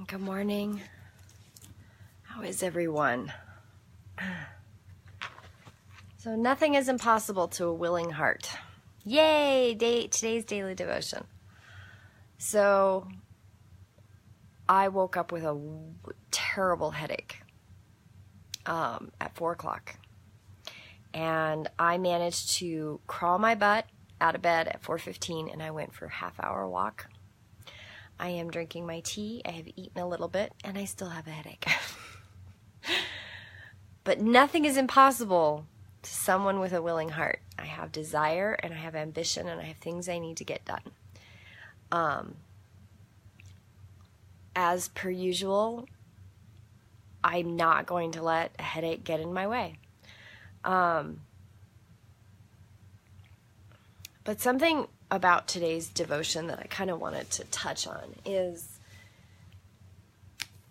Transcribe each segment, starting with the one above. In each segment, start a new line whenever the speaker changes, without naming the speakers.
Good morning. How is everyone? So nothing is impossible to a willing heart. Yay! Today's daily devotion. So I woke up with a terrible headache at 4 o'clock. And I managed to crawl my butt out of bed at 4:15 and I went for a half-hour walk. I am drinking my tea. I have eaten a little bit and I still have a headache. But nothing is impossible to someone with a willing heart. I have desire and I have ambition and I have things I need to get done. As per usual, I'm not going to let a headache get in my way. But something about today's devotion that I kind of wanted to touch on is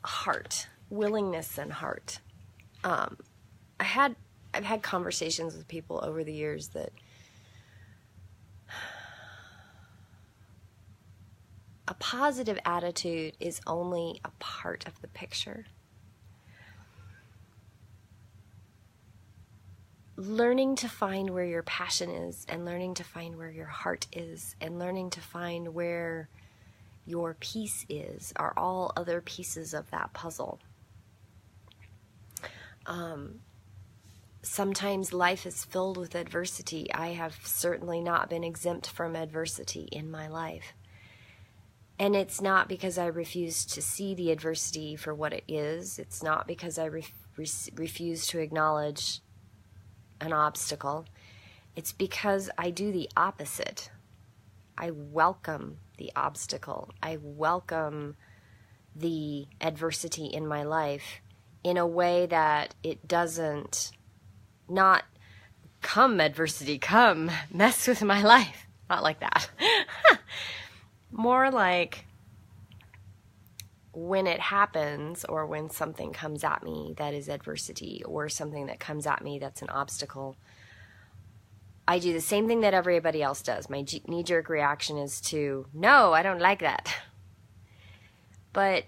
heart, willingness and heart. I've had conversations with people over the years that a positive attitude is only a part of the picture. Learning to find where your passion is and learning to find where your heart is and learning to find where your peace is are all other pieces of that puzzle. Sometimes life is filled with adversity. I have certainly not been exempt from adversity in my life. And it's not because I refuse to see the adversity for what it is. It's not because I refuse to acknowledge an obstacle. It's because I do the opposite. I welcome the obstacle. I welcome the adversity in my life in a way that it doesn't not come adversity, come mess with my life. Not like that. More like when it happens or when something comes at me that is adversity or something that comes at me that's an obstacle, I do the same thing that everybody else does. My knee-jerk reaction is to, no, I don't like that. But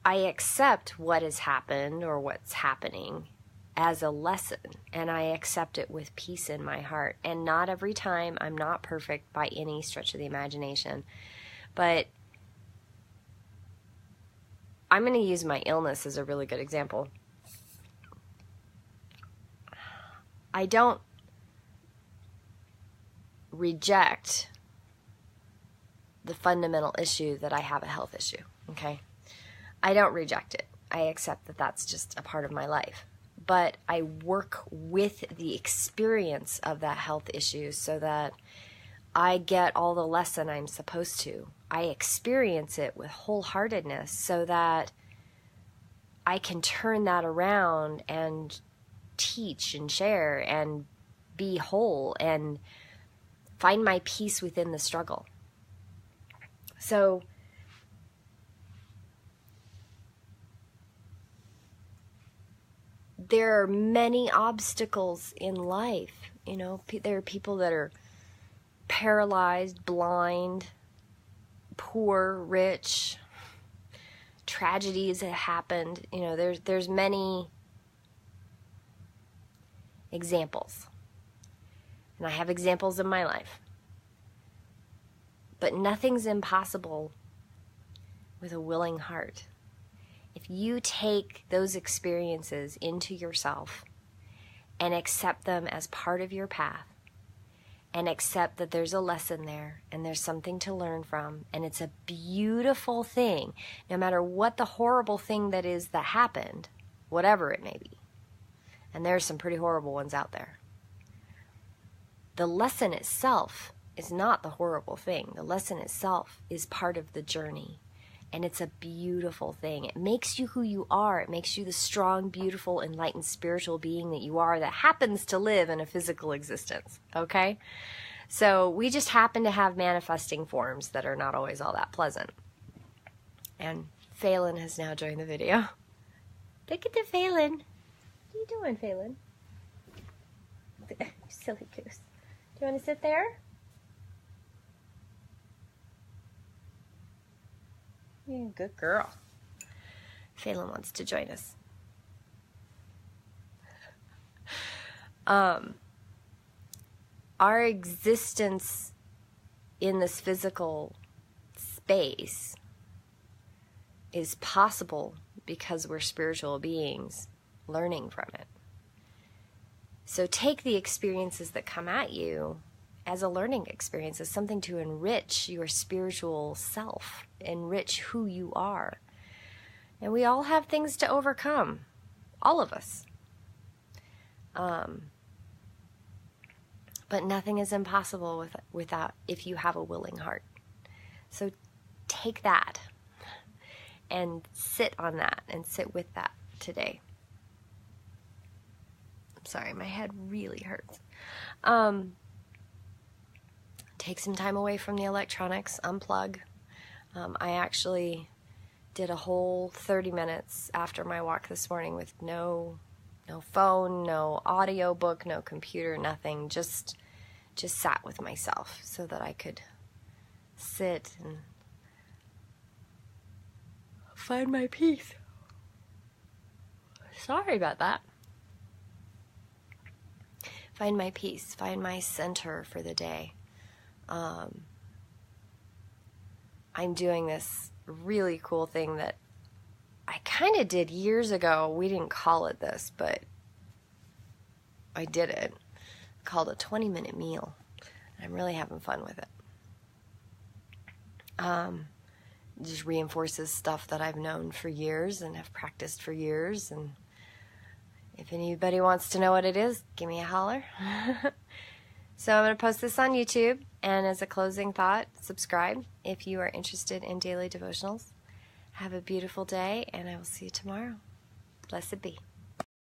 I accept what has happened or what's happening as a lesson, and I accept it with peace in my heart. And not every time. I'm not perfect by any stretch of the imagination. But I'm going to use my illness as a really good example. I don't reject the fundamental issue that I have a health issue, okay? I don't reject it. I accept that that's just a part of my life. But I work with the experience of that health issue so that I get all the lesson I'm supposed to. I experience it with wholeheartedness so that I can turn that around and teach and share and be whole and find my peace within the struggle. So there are many obstacles in life. You know, there are people that are paralyzed, blind, poor, rich, tragedies that happened. You know, there's many examples. And I have examples in my life. But nothing's impossible with a willing heart. If you take those experiences into yourself and accept them as part of your path and accept that there's a lesson there and there's something to learn from and it's a beautiful thing, no matter what the horrible thing that is that happened, whatever it may be. And there's some pretty horrible ones out there. The lesson itself is not the horrible thing. The lesson itself is part of the journey. And it's a beautiful thing. It makes you who you are. It makes you the strong, beautiful, enlightened spiritual being that you are that happens to live in a physical existence. Okay? So we just happen to have manifesting forms that are not always all that pleasant. And Phelan has now joined the video. Look at the Phelan. What are you doing, Phelan? Silly goose. Do you want to sit there? Yeah, good girl. Phelan wants to join us. Our existence in this physical space is possible because we're spiritual beings learning from it. So take the experiences that come at you as a learning experience, as something to enrich your spiritual self, enrich who you are. And we all have things to overcome, all of us. But nothing is impossible without if you have a willing heart. So take that and sit on that and sit with that today. I'm sorry, my head really hurts. Take some time away from the electronics, unplug. I actually did a whole 30 minutes after my walk this morning with no phone, no audio book, no computer, nothing. Just sat with myself so that I could sit and find my peace. Sorry about that. Find my peace, find my center for the day. I'm doing this really cool thing that I kind of did years ago. We didn't call it this, but I did it. Called a 20-minute meal. I'm really having fun with it. Just reinforces stuff that I've known for years and have practiced for years. And if anybody wants to know what it is, give me a holler. So I'm going to post this on YouTube. And as a closing thought, subscribe if you are interested in daily devotionals. Have a beautiful day, and I will see you tomorrow. Blessed be.